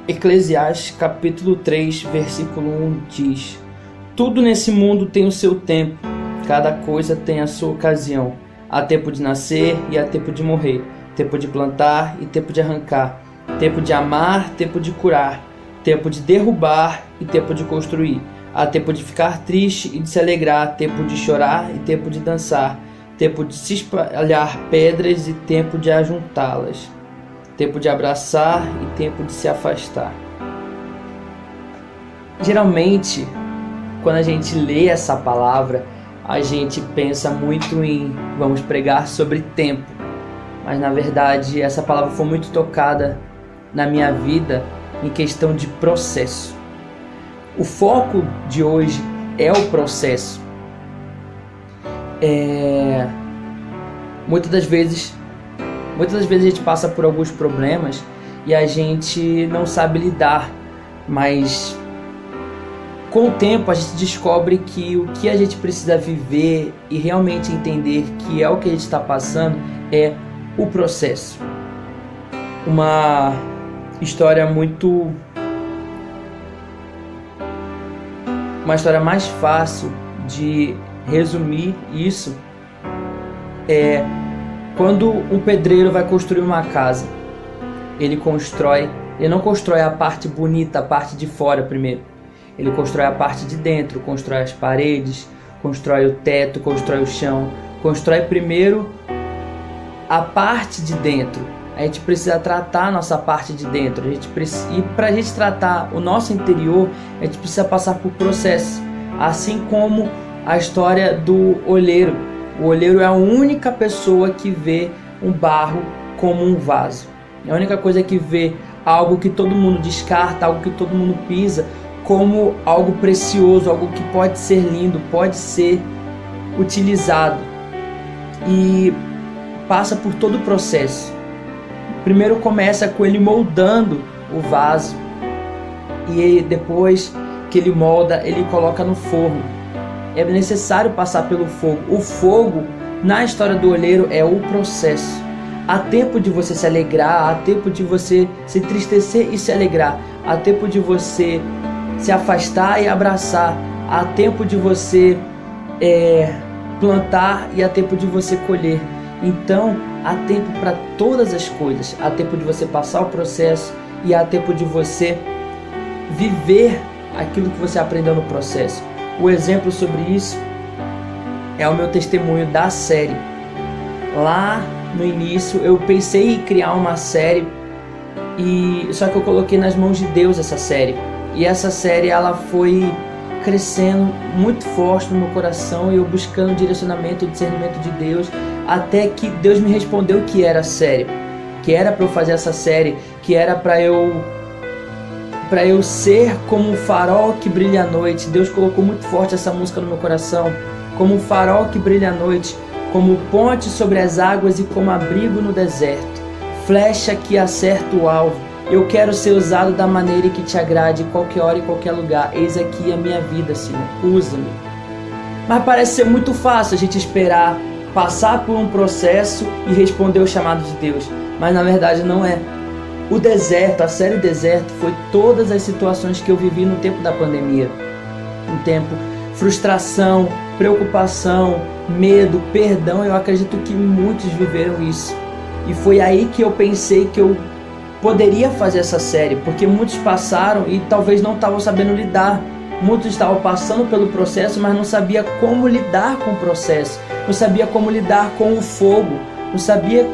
Eclesiastes capítulo 3, versículo 1 diz: Tudo nesse mundo tem o seu tempo, cada coisa tem a sua ocasião. Há tempo de nascer e há tempo de morrer, tempo de plantar e tempo de arrancar, tempo de amar, tempo de curar, tempo de derrubar e tempo de construir. Há tempo de ficar triste e de se alegrar, tempo de chorar e tempo de dançar, tempo de se espalhar pedras e tempo de ajuntá-las, tempo de abraçar e tempo de se afastar. Geralmente, quando a gente lê essa palavra, a gente pensa muito em vamos pregar sobre tempo. Mas na verdade, essa palavra foi muito tocada na minha vida em questão de processo. O foco de hoje é o processo. Muitas das vezes a gente passa por alguns problemas e a gente não sabe lidar, mas com o tempo a gente descobre que o que a gente precisa viver e realmente entender que é o que a gente está passando é o processo. Uma história mais fácil de resumir isso é quando um pedreiro vai construir uma casa. Ele não constrói a parte bonita, a parte de fora primeiro. Ele constrói a parte de dentro, constrói as paredes, constrói o teto, constrói o chão, constrói primeiro a parte de dentro. A gente precisa tratar a nossa parte de dentro. E para a gente tratar o nosso interior, a gente precisa passar por processo. Assim como a história do olheiro. O olheiro é a única pessoa que vê um barro como um vaso. É a única coisa que vê algo que todo mundo descarta, algo que todo mundo pisa, como algo precioso, algo que pode ser lindo, pode ser utilizado. E passa por todo o processo. Primeiro começa com ele moldando o vaso, e depois que ele molda, ele coloca no forno. É necessário passar pelo fogo. O fogo, na história do olheiro, é o processo. Há tempo de você se alegrar, há tempo de você se entristecer e se alegrar, há tempo de você se afastar e abraçar, há tempo de você plantar e há tempo de você colher. Então, há tempo para todas as coisas. Há tempo de você passar o processo e há tempo de você viver aquilo que você aprendeu no processo. O exemplo sobre isso é o meu testemunho da série. Lá no início eu pensei em criar uma série, só que eu coloquei nas mãos de Deus essa série. E essa série ela foi crescendo muito forte no meu coração, e eu buscando direcionamento e discernimento de Deus, até que Deus me respondeu que era a série, que era para eu fazer essa série, que era para eu ser como um farol que brilha à noite. Deus colocou muito forte essa música no meu coração, como um farol que brilha à noite, como ponte sobre as águas e como abrigo no deserto, flecha que acerta o alvo. Eu quero ser usado da maneira que te agrade, qualquer hora e qualquer lugar. Eis aqui a minha vida, Senhor, usa-me. Mas parece ser muito fácil a gente esperar passar por um processo e responder o chamado de Deus, mas na verdade não é. O deserto, a série Deserto, foi todas as situações que eu vivi no tempo da pandemia. Um tempo, frustração, preocupação, medo, perdão. Eu acredito que muitos viveram isso. E foi aí que eu pensei que eu poderia fazer essa série, porque muitos passaram e talvez não estavam sabendo lidar. Muitos estavam passando pelo processo, mas não sabia como lidar com o processo, não sabia como lidar com o fogo, não sabia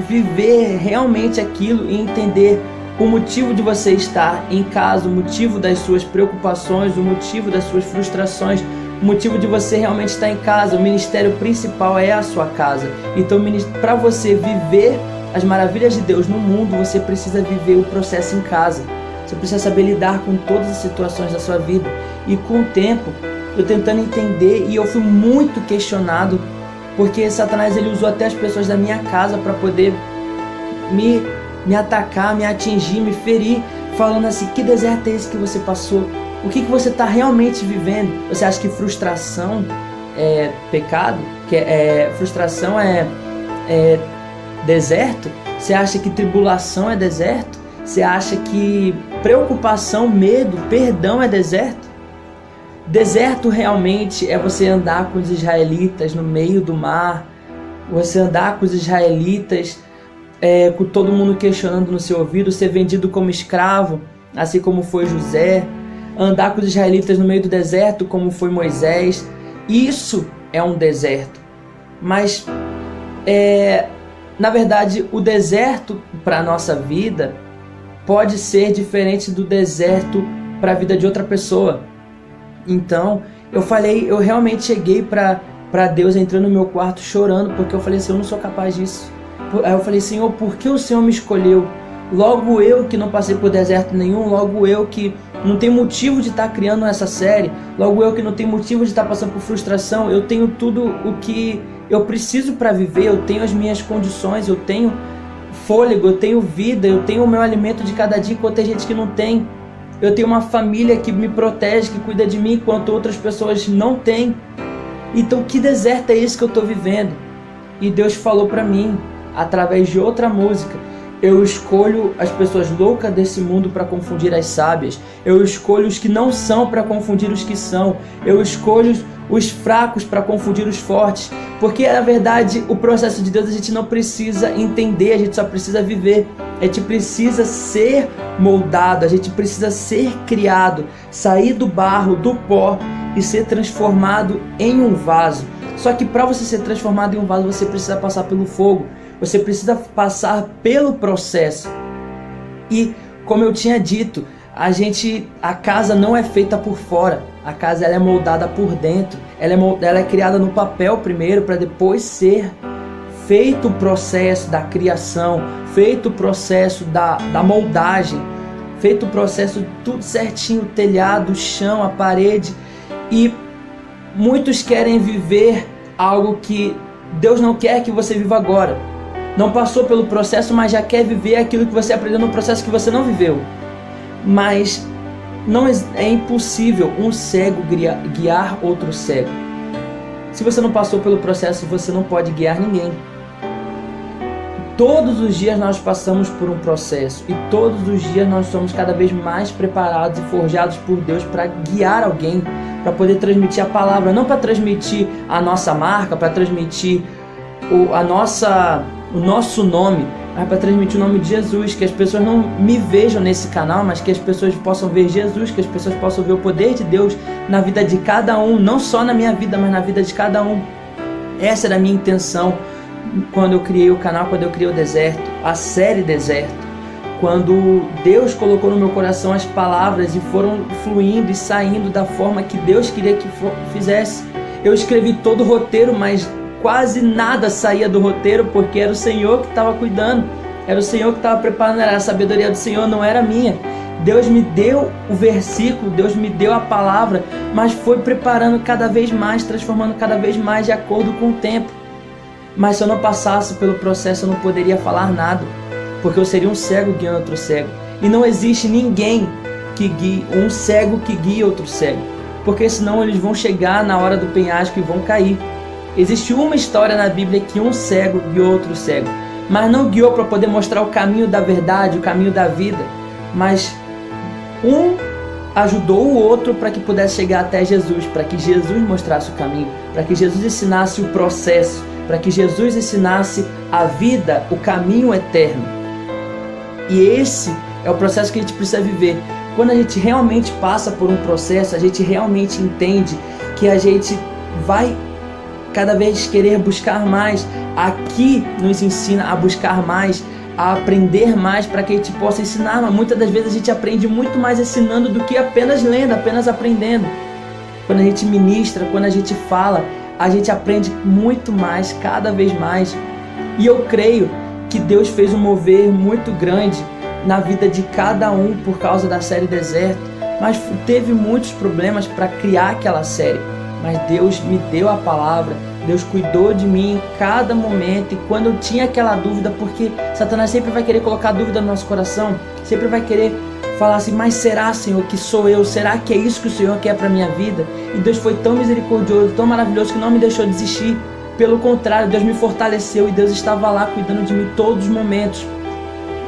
viver realmente aquilo e entender o motivo de você estar em casa, o motivo das suas preocupações, o motivo das suas frustrações, o motivo de você realmente estar em casa. O ministério principal é a sua casa. Então, para você viver as maravilhas de Deus no mundo, você precisa viver o processo em casa. Você precisa saber lidar com todas as situações da sua vida. E com o tempo, eu tentando entender, e eu fui muito questionado, porque Satanás ele usou até as pessoas da minha casa para poder me atacar, me atingir, me ferir, falando assim: que deserto é esse que você passou? O que você está realmente vivendo? Você acha que frustração é pecado? Frustração é deserto? Você acha que tribulação é deserto? Você acha que preocupação, medo, perdão é deserto? Deserto realmente é você andar com os israelitas no meio do mar, você andar com os israelitas com todo mundo questionando no seu ouvido, ser vendido como escravo, assim como foi José, andar com os israelitas no meio do deserto, como foi Moisés. Isso é um deserto. Mas, na verdade, o deserto para a nossa vida pode ser diferente do deserto para a vida de outra pessoa. Então, eu realmente cheguei para Deus, entrando no meu quarto chorando, porque eu falei assim, eu não sou capaz disso. Aí eu falei, Senhor, por que o Senhor me escolheu? Logo eu que não passei por deserto nenhum, logo eu que não tenho motivo de estar criando essa série, logo eu que não tenho motivo de estar passando por frustração, eu tenho tudo o que eu preciso para viver, eu tenho as minhas condições, eu tenho fôlego, eu tenho vida, eu tenho o meu alimento de cada dia, enquanto tem gente que não tem. Eu tenho uma família que me protege, que cuida de mim, enquanto outras pessoas não têm. Então que deserto é esse que eu estou vivendo? E Deus falou para mim, através de outra música, eu escolho as pessoas loucas desse mundo para confundir as sábias. Eu escolho os que não são para confundir os que são. Eu escolho os fracos para confundir os fortes. Porque, na verdade, o processo de Deus a gente não precisa entender, a gente só precisa viver. A gente precisa ser moldado, a gente precisa ser criado, sair do barro, do pó e ser transformado em um vaso. Só que para você ser transformado em um vaso, você precisa passar pelo fogo. Você precisa passar pelo processo. E, como eu tinha dito, a casa não é feita por fora. A casa ela é moldada por dentro. Ela é criada no papel primeiro, para depois ser feito o processo da criação, feito o processo da moldagem, feito o processo tudo certinho, o telhado, o chão, a parede. E muitos querem viver algo que Deus não quer que você viva agora. Não passou pelo processo, mas já quer viver aquilo que você aprendeu no processo que você não viveu. Mas não é impossível um cego guiar outro cego. Se você não passou pelo processo, você não pode guiar ninguém. Todos os dias nós passamos por um processo e todos os dias nós somos cada vez mais preparados e forjados por Deus para guiar alguém, para poder transmitir a palavra, não para transmitir a nossa marca, para transmitir o nosso nome, mas para transmitir o nome de Jesus, que as pessoas não me vejam nesse canal, mas que as pessoas possam ver Jesus, que as pessoas possam ver o poder de Deus na vida de cada um, não só na minha vida, mas na vida de cada um. Essa era a minha intenção quando eu criei o canal, quando eu criei o Deserto, a série Deserto. Quando Deus colocou no meu coração as palavras e foram fluindo e saindo da forma que Deus queria que fizesse. Eu escrevi todo o roteiro, mas quase nada saía do roteiro, porque era o Senhor que estava cuidando, era o Senhor que estava preparando, era a sabedoria do Senhor, não era minha. Deus me deu o versículo, Deus me deu a palavra, mas foi preparando cada vez mais, transformando cada vez mais de acordo com o tempo. Mas se eu não passasse pelo processo, eu não poderia falar nada, porque eu seria um cego guiando outro cego. E não existe ninguém que guie, um cego que guie outro cego, porque senão eles vão chegar na hora do penhasco e vão cair. Existe uma história na Bíblia que um cego guiou outro cego, mas não guiou para poder mostrar o caminho da verdade, o caminho da vida, mas um ajudou o outro para que pudesse chegar até Jesus, para que Jesus mostrasse o caminho, para que Jesus ensinasse o processo, para que Jesus ensinasse a vida, o caminho eterno. E esse é o processo que a gente precisa viver. Quando a gente realmente passa por um processo, a gente realmente entende que a gente vai cada vez querer buscar mais. Aqui nos ensina a buscar mais, a aprender mais, para que a gente possa ensinar. Mas muitas das vezes a gente aprende muito mais ensinando do que apenas lendo, apenas aprendendo. Quando a gente ministra, quando a gente fala, a gente aprende muito mais, cada vez mais. E eu creio que Deus fez um mover muito grande na vida de cada um por causa da série Deserto, mas teve muitos problemas para criar aquela série. Mas Deus me deu a palavra, Deus cuidou de mim em cada momento. E quando eu tinha aquela dúvida, porque Satanás sempre vai querer colocar dúvida no nosso coração, sempre vai querer falar assim, mas será, Senhor, que sou eu? Será que é isso que o Senhor quer para minha vida? E Deus foi tão misericordioso, tão maravilhoso, que não me deixou desistir. Pelo contrário, Deus me fortaleceu e Deus estava lá cuidando de mim todos os momentos.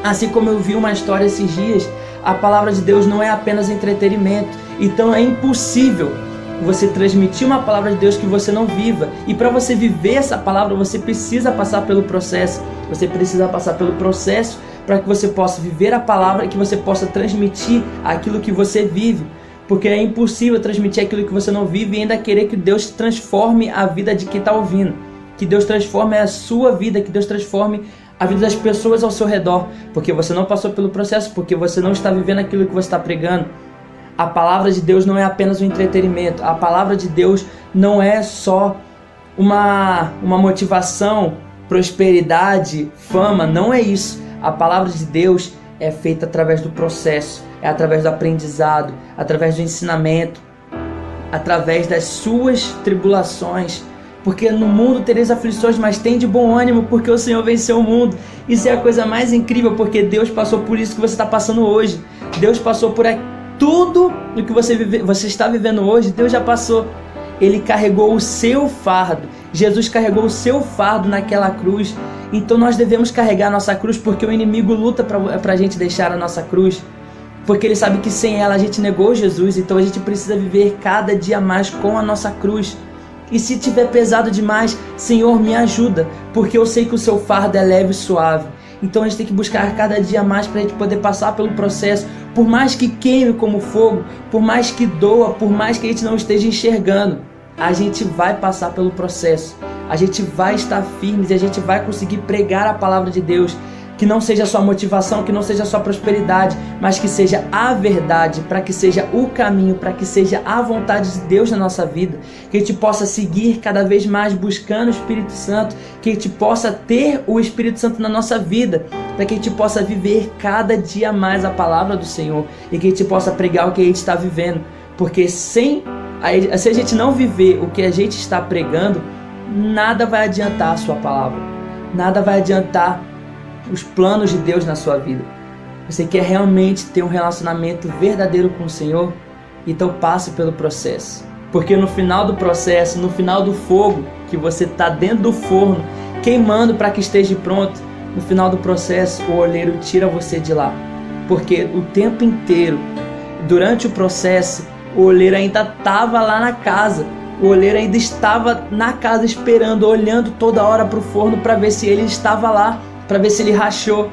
Assim como eu vi uma história esses dias, a palavra de Deus não é apenas entretenimento. Então é impossível você transmitir uma palavra de Deus que você não viva. E para você viver essa palavra, você precisa passar pelo processo. Você precisa passar pelo processo para que você possa viver a palavra e que você possa transmitir aquilo que você vive. Porque é impossível transmitir aquilo que você não vive e ainda querer que Deus transforme a vida de quem está ouvindo. Que Deus transforme a sua vida, que Deus transforme a vida das pessoas ao seu redor. Porque você não passou pelo processo, porque você não está vivendo aquilo que você está pregando. A palavra de Deus não é apenas um entretenimento. A palavra de Deus não é só uma motivação, prosperidade, fama. Não é isso. A palavra de Deus é feita através do processo, é através do aprendizado, através do ensinamento, através das suas tribulações. Porque no mundo tereis aflições, mas tem de bom ânimo, porque o Senhor venceu o mundo. Isso é a coisa mais incrível, porque Deus passou por isso que você está passando hoje. Deus passou por tudo o que você está vivendo hoje. Deus já passou. Ele carregou o seu fardo. Jesus carregou o seu fardo naquela cruz. Então nós devemos carregar a nossa cruz, porque o inimigo luta para a gente deixar a nossa cruz. Porque ele sabe que sem ela a gente negou Jesus. Então a gente precisa viver cada dia mais com a nossa cruz. E se tiver pesado demais, Senhor, me ajuda, porque eu sei que o seu fardo é leve e suave. Então a gente tem que buscar cada dia mais para a gente poder passar pelo processo. Por mais que queime como fogo, por mais que doa, por mais que a gente não esteja enxergando, a gente vai passar pelo processo. A gente vai estar firmes e a gente vai conseguir pregar a palavra de Deus. Que não seja só motivação, que não seja só prosperidade, mas que seja a verdade, para que seja o caminho, para que seja a vontade de Deus na nossa vida. Que a gente possa seguir cada vez mais buscando o Espírito Santo, que a gente possa ter o Espírito Santo na nossa vida, para que a gente possa viver cada dia mais a palavra do Senhor e que a gente possa pregar o que a gente está vivendo. Porque se a gente não viver o que a gente está pregando, nada vai adiantar a sua palavra, nada vai adiantar os planos de Deus na sua vida. Você quer realmente ter um relacionamento verdadeiro com o Senhor? Então passe pelo processo. Porque no final do processo, no final do fogo, que você está dentro do forno, queimando para que esteja pronto, no final do processo o oleiro tira você de lá. Porque o tempo inteiro, durante o processo, o oleiro ainda estava lá na casa. O oleiro ainda estava na casa esperando, olhando toda hora para o forno para ver se ele estava lá, para ver se ele rachou.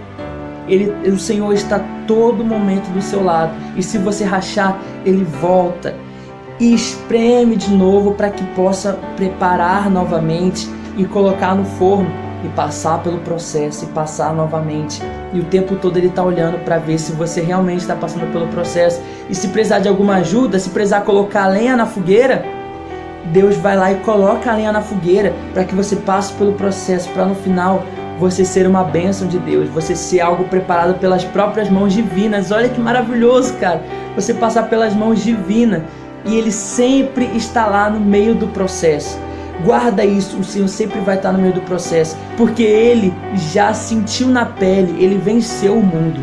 O Senhor está todo momento do seu lado. E se você rachar, Ele volta e espreme de novo para que possa preparar novamente e colocar no forno e passar pelo processo e passar novamente. E o tempo todo Ele está olhando para ver se você realmente está passando pelo processo. E se precisar de alguma ajuda, se precisar colocar lenha na fogueira, Deus vai lá e coloca a lenha na fogueira para que você passe pelo processo, para no final você ser uma bênção de Deus, você ser algo preparado pelas próprias mãos divinas. Olha que maravilhoso, cara, você passar pelas mãos divinas e Ele sempre está lá no meio do processo. Guarda isso, o Senhor sempre vai estar no meio do processo, porque Ele já sentiu na pele, Ele venceu o mundo.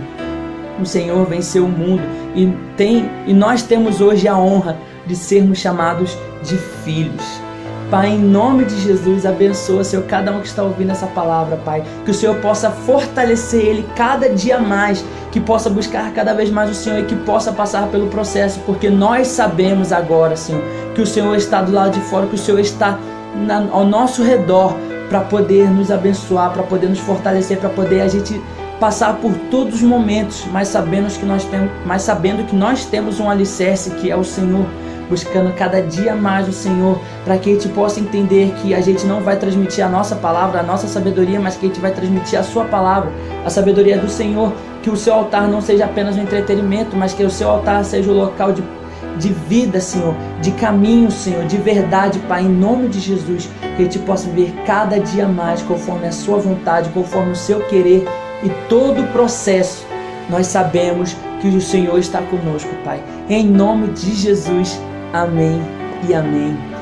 O Senhor venceu o mundo e nós temos hoje a honra de sermos chamados de filhos. Pai, em nome de Jesus, abençoa, Senhor, cada um que está ouvindo essa palavra, Pai. Que o Senhor possa fortalecer ele cada dia mais, que possa buscar cada vez mais o Senhor e que possa passar pelo processo, porque nós sabemos agora, Senhor, que o Senhor está do lado de fora, que o Senhor está ao nosso redor para poder nos abençoar, para poder nos fortalecer, para poder a gente passar por todos os momentos, mas sabendo que nós temos um alicerce que é o Senhor, buscando cada dia mais o Senhor, para que a gente possa entender que a gente não vai transmitir a nossa palavra, a nossa sabedoria, mas que a gente vai transmitir a sua palavra, a sabedoria do Senhor. Que o seu altar não seja apenas um entretenimento, mas que o seu altar seja o local de vida, Senhor, de caminho, Senhor, de verdade, Pai, em nome de Jesus. Que a gente possa viver cada dia mais conforme a sua vontade, conforme o seu querer, e todo o processo nós sabemos que o Senhor está conosco, Pai. Em nome de Jesus. Amém e amém.